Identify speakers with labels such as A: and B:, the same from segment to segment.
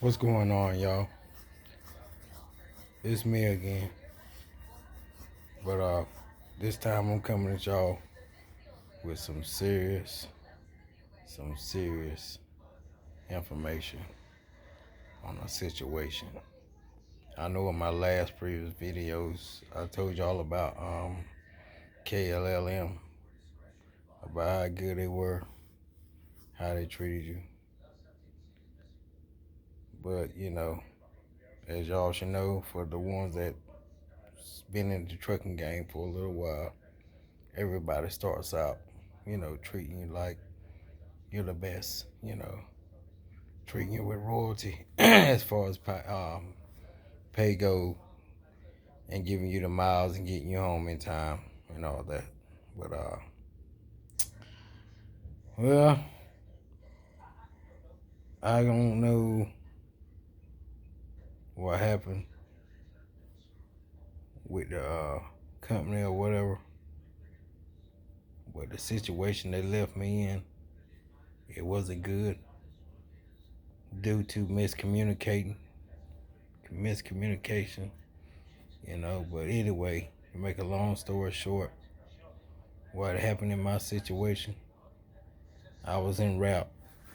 A: What's going on, y'all? It's me again. But this time I'm coming at y'all with some serious information on a situation. I know in my last previous videos I told y'all about kLLM, about how good they were, how they treated you. But as y'all should know, for the ones that been in the trucking game for a little while, everybody starts out, treating you like you're the best, treating you with royalty as far as pay go, and giving you the miles and getting you home in time and all that. But well, I don't know what happened with the company or whatever, but the situation they left me in, it wasn't good due to miscommunication. But anyway, to make a long story short, what happened in my situation, I was en route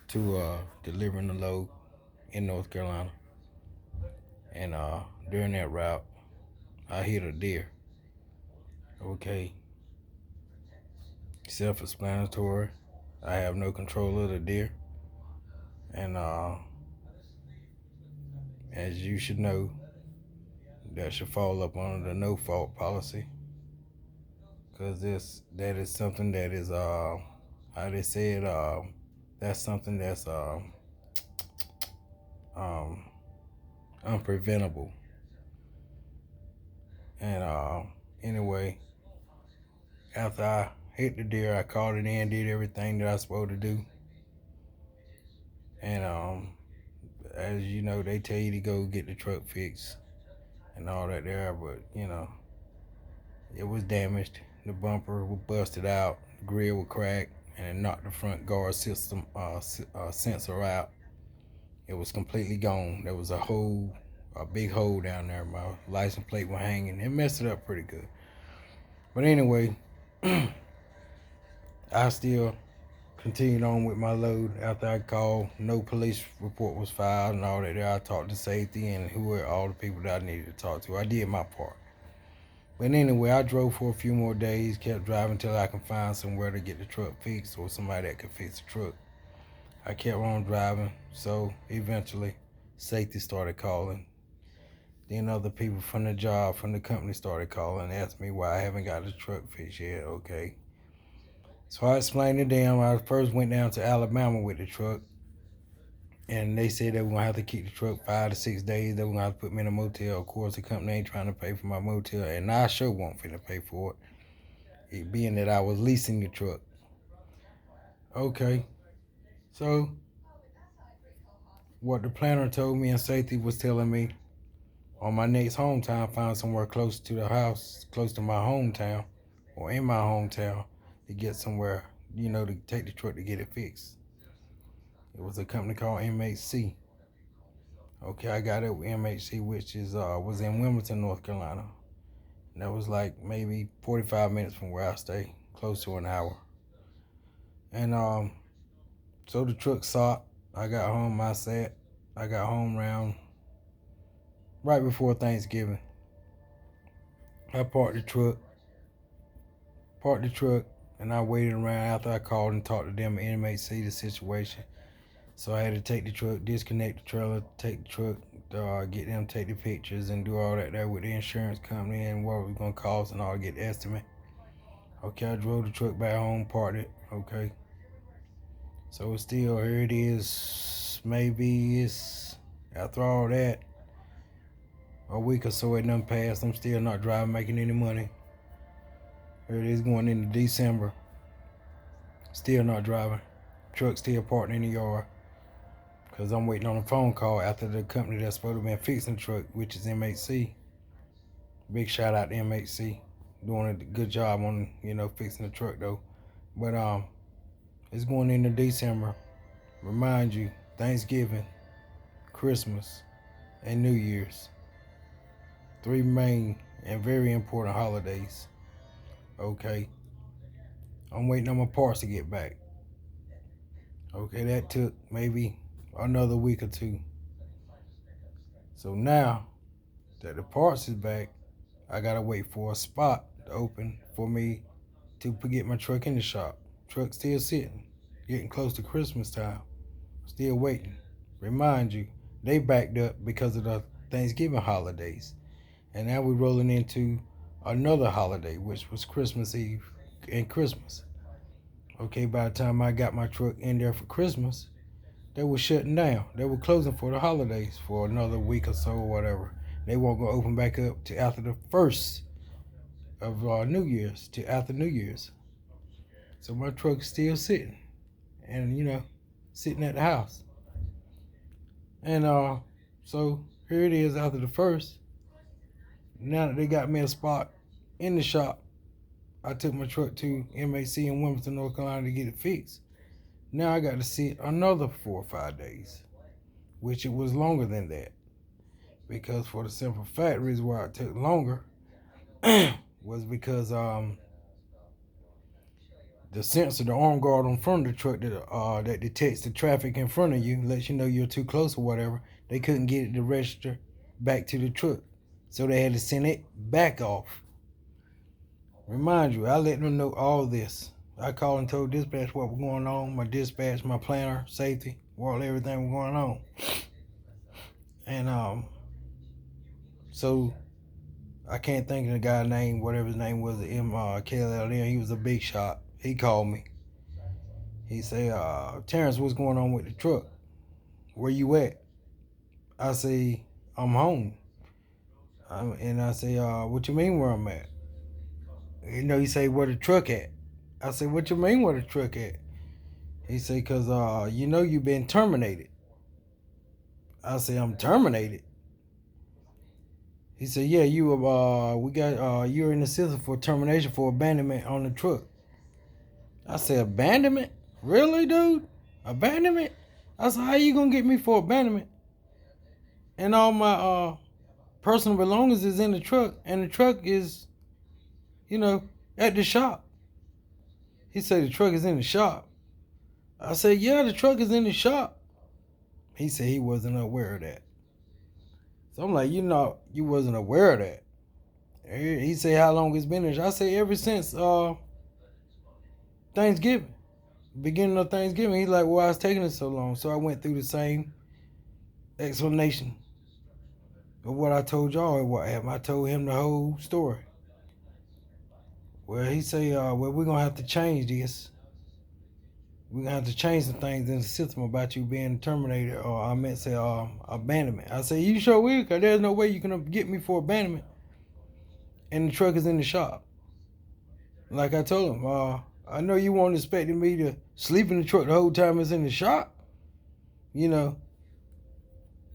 A: to delivering the load in North Carolina, and during that route, I hit a deer. Okay, self-explanatory. I have no control of the deer, and as you should know, that should fall up under the no-fault policy, because that is something that is how they said that's something that's um unpreventable. And anyway, after I hit the deer, I called it in, did everything that I was supposed to do, and as you know, they tell you to go get the truck fixed and all that there, but it was damaged. The bumper was busted out, the grill was cracked, and it knocked the front guard system sensor out. It was completely gone. There was a big hole down there. My license plate was hanging. It messed it up pretty good. But anyway, I still continued on with my load after I called. No police report was filed and all that there. I talked to safety and who were all the people that I needed to talk to. I did my part. But anyway, I drove for a few more days, kept driving until I could find somewhere to get the truck fixed or somebody that could fix the truck. I kept on driving, so eventually safety started calling. Then other people from the job, from the company started calling and asked me why I haven't got the truck fixed yet. Okay. So I explained to them I first went down to Alabama with the truck, and they said they were gonna have to keep the truck 5 to 6 days. They were gonna have to put me in a motel. Of course, the company ain't trying to pay for my motel, and I sure won't finna pay for it being that I was leasing the truck. Okay, so what the planner told me and safety was telling me on my next hometown, find somewhere close to the house, close to my hometown, or in my hometown, to get somewhere, to take the truck to get it fixed. It was a company called MHC. Okay, I got it with MHC, which is was in Wilmington, North Carolina. And that was like maybe 45 minutes from where I stay, close to an hour. And so the truck stopped. I got home. I got home around right before Thanksgiving. I parked the truck, and I waited around after I called and talked to them at MHC the situation. So I had to take the truck, disconnect the trailer, take the truck, get them to take the pictures and do all that there with the insurance company and what it was gonna cost and all, get the estimate. Okay, I drove the truck back home, parked it. Okay, so it's still, here it is. Maybe it's after all that, a week or so it done passed. I'm still not driving, making any money. Here it is going into December. Still not driving. Truck still parked in the yard. Because I'm waiting on a phone call after the company that's supposed to have been fixing the truck, which is MHC. Big shout out to MHC. Doing a good job on, fixing the truck though. But it's going into December. Remind you, Thanksgiving, Christmas, and New Year's. 3 main and very important holidays. Okay. I'm waiting on my parts to get back. Okay, that took maybe another week or two. So now that the parts is back, I gotta wait for a spot to open for me to get my truck in the shop. Truck still sitting, getting close to Christmas time. Still waiting. Remind you, they backed up because of the Thanksgiving holidays. And now we're rolling into another holiday, which was Christmas Eve and Christmas. Okay, by the time I got my truck in there for Christmas, they were shutting down. They were closing for the holidays for another week or so or whatever. They weren't going to open back up to after the first of New Year's, to after New Year's. So my truck's still sitting and, sitting at the house. And so here it is after the first. Now that they got me a spot in the shop, I took my truck to MAC in Wilmington, North Carolina to get it fixed. Now I got to sit another 4 or 5 days, which it was longer than that. Because for the simple fact, reason why it took longer was because the sensor, the arm guard on front of the truck that detects the traffic in front of you, lets you know you're too close or whatever, they couldn't get it to register back to the truck. So they had to send it back off. Remind you, I let them know all this. I called and told dispatch what was going on, my dispatch, my planner, safety, what everything was going on. And so I can't think of the guy's name, whatever his name was, kLLM. He was a big shot. He called me. He said, Terrence, what's going on with the truck? Where you at? I say, I'm home. And I say, what you mean where I'm at? He say, where the truck at? I say, what you mean where the truck at? He say, because you've been terminated. I say, I'm terminated. He said, yeah, you're in the system for termination for abandonment on the truck. I said, abandonment? Really, dude? Abandonment? I said, how you gonna get me for abandonment? And all my personal belongings is in the truck, and the truck is, at the shop. He said, the truck is in the shop. I said, yeah, the truck is in the shop. He said he wasn't aware of that. So I'm like, you wasn't aware of that. He said, how long it's been there? I say, ever since Thanksgiving. Beginning of Thanksgiving. He's like, well, I was taking it so long. So I went through the same explanation of what I told y'all and what happened. I told him the whole story. Well, he say, we're going to have to change this. We're going to have to change some things in the system about you being terminated, or I meant to say abandonment. I said, you sure will? Because there's no way you can get me for abandonment. And the truck is in the shop. Like I told him, I know you weren't expecting me to sleep in the truck the whole time it's in the shop. And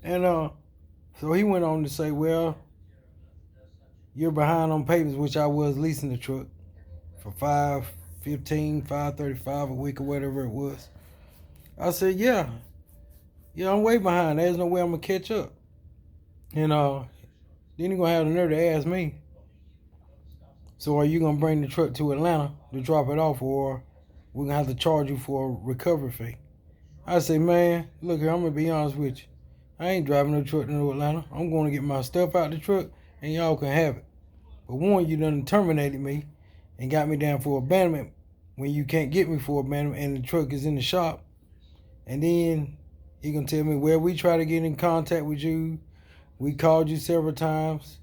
A: so he went on to say, well, you're behind on payments, which I was leasing the truck for $535 a week or whatever it was. I said, yeah, I'm way behind. There's no way I'm going to catch up. And then he's going to have the nerve to ask me, so are you going to bring the truck to Atlanta to drop it off, or we're going to have to charge you for a recovery fee? I say, man, look here, I'm going to be honest with you. I ain't driving no truck to Atlanta. I'm going to get my stuff out the truck, and y'all can have it. But one, you done terminated me and got me down for abandonment when you can't get me for abandonment and the truck is in the shop. And then he gonna tell me, well, we try to get in contact with you. We called you several times.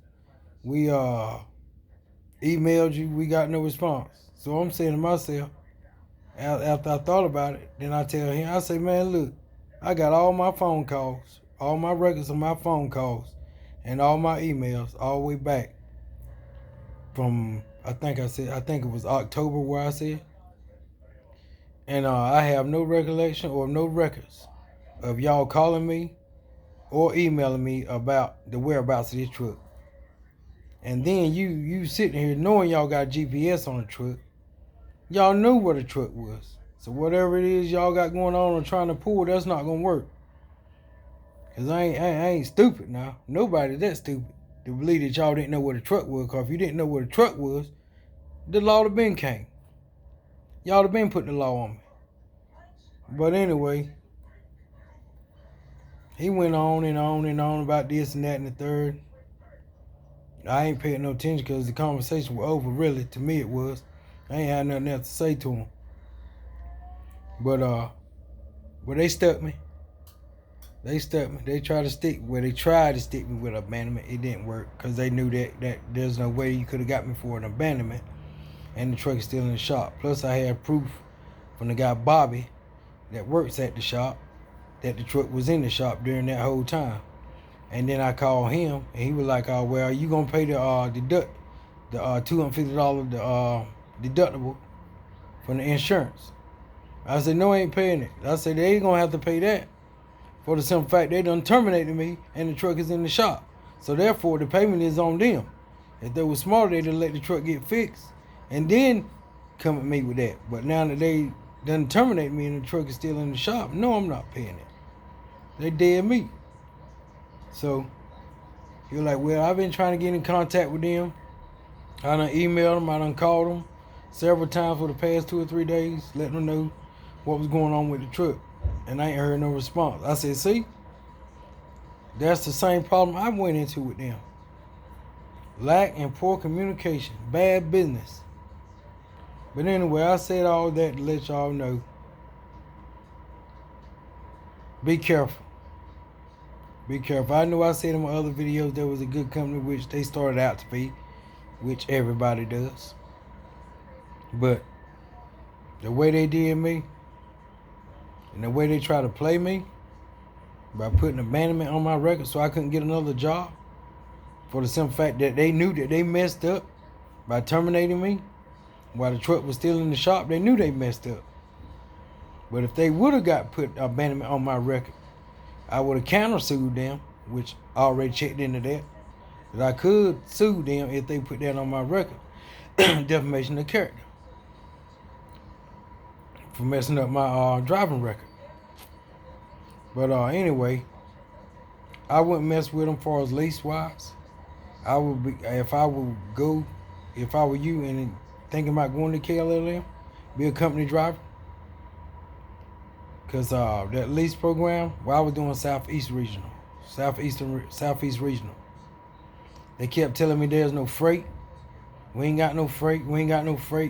A: We emailed you. We got no response. So I'm saying to myself, after I thought about it, then I tell him, I say, man, look, I got all my phone calls, all my records of my phone calls, and all my emails all the way back from, I think it was October where I said. And I have no recollection or no records of y'all calling me or emailing me about the whereabouts of this truck. And then you sitting here knowing y'all got GPS on the truck. Y'all knew where the truck was. So whatever it is y'all got going on or trying to pull, that's not going to work. Cause I ain't stupid now. Nobody that stupid to believe that y'all didn't know what a truck was. Cause if you didn't know what a truck was, the law would have been came. Y'all would have been putting the law on me. But anyway, he went on and on and on about this and that and the third. I ain't paying no attention because the conversation was over, really. To me it was. I ain't had nothing else to say to him. But they stuck me. They stuck me. They tried to stick me with abandonment. It didn't work because they knew that there's no way you could have got me for an abandonment. And the truck is still in the shop. Plus I had proof from the guy Bobby that works at the shop that the truck was in the shop during that whole time. And then I called him, and he was like, "Oh, well, you gonna pay the $250 deductible from the insurance?" I said, "No, I ain't paying it." I said, "They ain't gonna have to pay that for the simple fact they done terminated me, and the truck is in the shop. So therefore, the payment is on them. If they were smarter, they'd have let the truck get fixed, and then come at me with that. But now that they done terminate me, and the truck is still in the shop, no, I'm not paying it. They dead meat." So he was like, "Well, I've been trying to get in contact with them. I done emailed them, I done called them several times for the past 2 or 3 days, letting them know what was going on with the truck. And I ain't heard no response." I said, "See, that's the same problem I went into with them. Lack and poor communication, bad business." But anyway, I said all that to let y'all know, be careful. Be careful. I know I said in my other videos there was a good company, which they started out to be, which everybody does. But the way they did me, and the way they try to play me, by putting abandonment on my record so I couldn't get another job, for the simple fact that they knew that they messed up by terminating me while the truck was still in the shop. They knew they messed up. But if they would have got put abandonment on my record, I would have countersued them, which I already checked into that I could sue them if they put that on my record. Defamation of character for messing up my driving record. But anyway, I wouldn't mess with them far as lease wise. I would be, if I were you and thinking about going to kLLM, be a company driver. Because that lease program, well, I was doing Southeast Regional. They kept telling me there's no freight. We ain't got no freight.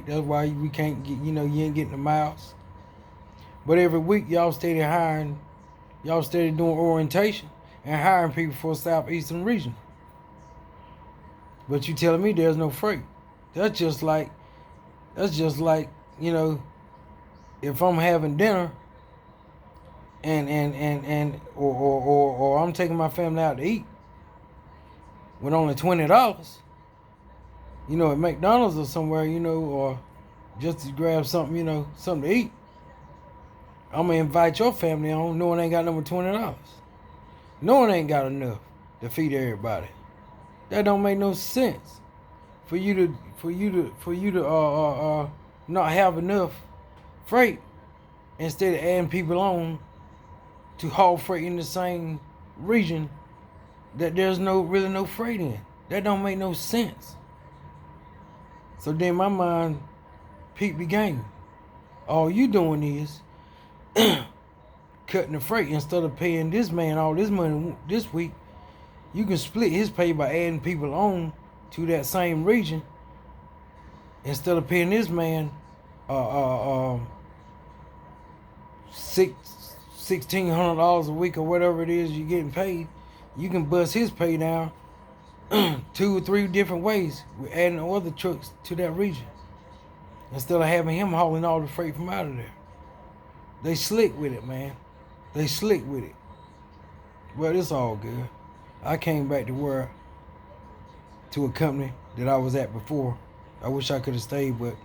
A: That's why we can't get, you ain't getting the miles. But every week, y'all steady doing orientation and hiring people for Southeastern Region. But you telling me there's no freight. That's just like, if I'm having dinner or I'm taking my family out to eat with only $20, at McDonald's or somewhere, or just to grab something, something to eat. I'm gonna invite your family on, knowing they ain't got number $20. Knowing they ain't got enough to feed everybody. That don't make no sense. For you to not have enough freight instead of adding people on to haul freight in the same region that there's really no freight in. That don't make no sense. So then my mind peeped the game. All you doing is cutting the freight instead of paying this man all this money this week. You can split his pay by adding people on to that same region instead of paying this man $1,600 a week or whatever it is you're getting paid. You can bust his pay down 2 or 3 different ways with adding other trucks to that region instead of having him hauling all the freight from out of there. They slick with it, man. They slick with it. But it's all good. I came back to a company that I was at before. I wish I could have stayed, but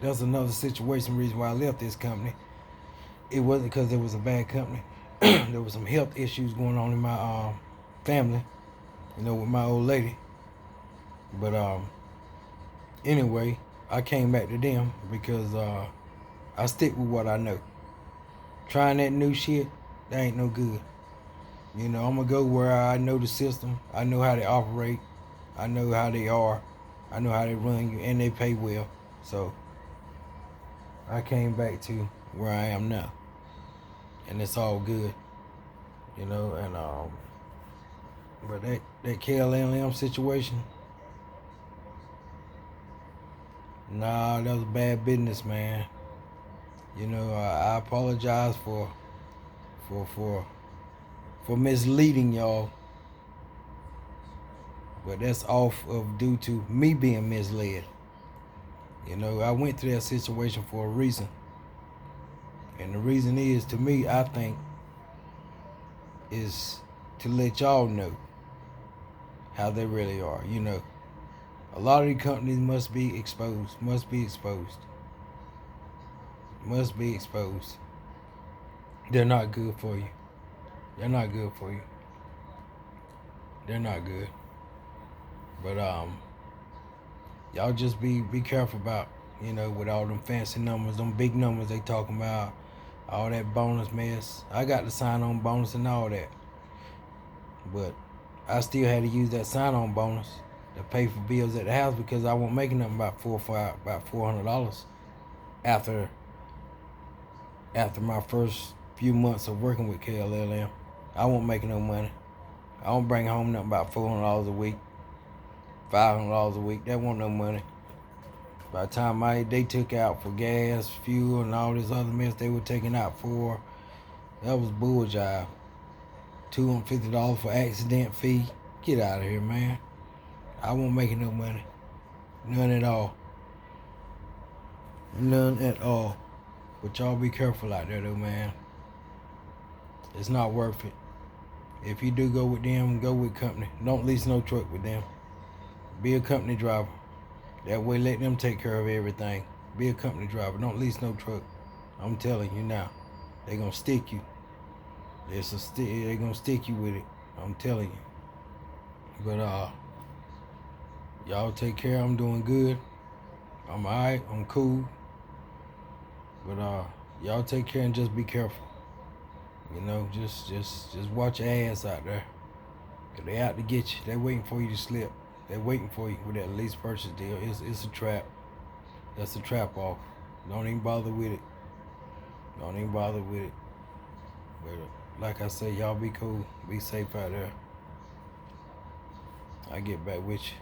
A: that's another reason why I left this company. It wasn't because it was a bad company. There was some health issues going on in my family, with my old lady. But anyway, I came back to them because I stick with what I know. Trying that new shit, that ain't no good. You know, I'm gonna go where I know the system. I know how they operate. I know how they are. I know how they run you, and they pay well. So I came back to where I am now, and it's all good. You know, and but that kLLM situation, nah, that was bad business, man. You know, I apologize for for for misleading y'all, but that's off of due to me being misled. You know, I went through that situation for a reason. And the reason is, to me, I think, is to let y'all know how they really are. You know, a lot of these companies must be exposed, must be exposed, must be exposed. They're not good for you. They're not good for you. They're not good. But y'all just be careful about, you know, with all them fancy numbers, them big numbers they talking about, all that bonus mess. I got the sign-on bonus and all that, but I still had to use that sign-on bonus to pay for bills at the house because I wasn't making nothing about about $400 after my first few months of working with kLLM. I wasn't making no money. I don't bring home nothing about $400 a week, $500 a week. That wasn't no money. By the time they took out for gas, fuel, and all this other mess they were taking out for, that was bull jive. $250 for accident fee. Get out of here, man. I wasn't making no money. None at all. None at all. But y'all be careful out there, though, man. It's not worth it. If you do go with them, go with company. Don't lease no truck with them. Be a company driver. That way, let them take care of everything. Be a company driver. Don't lease no truck. I'm telling you now. They're going to stick you. They're going to stick you with it. I'm telling you. But y'all take care. I'm doing good. I'm alright. I'm cool. But y'all take care and just be careful. You know, just watch your ass out there. Cause they out to get you. They waiting for you to slip. They waiting for you with that lease purchase deal. It's a trap. That's a trap off. Don't even bother with it. Don't even bother with it. But like I say, y'all be cool. Be safe out there. I get back with you.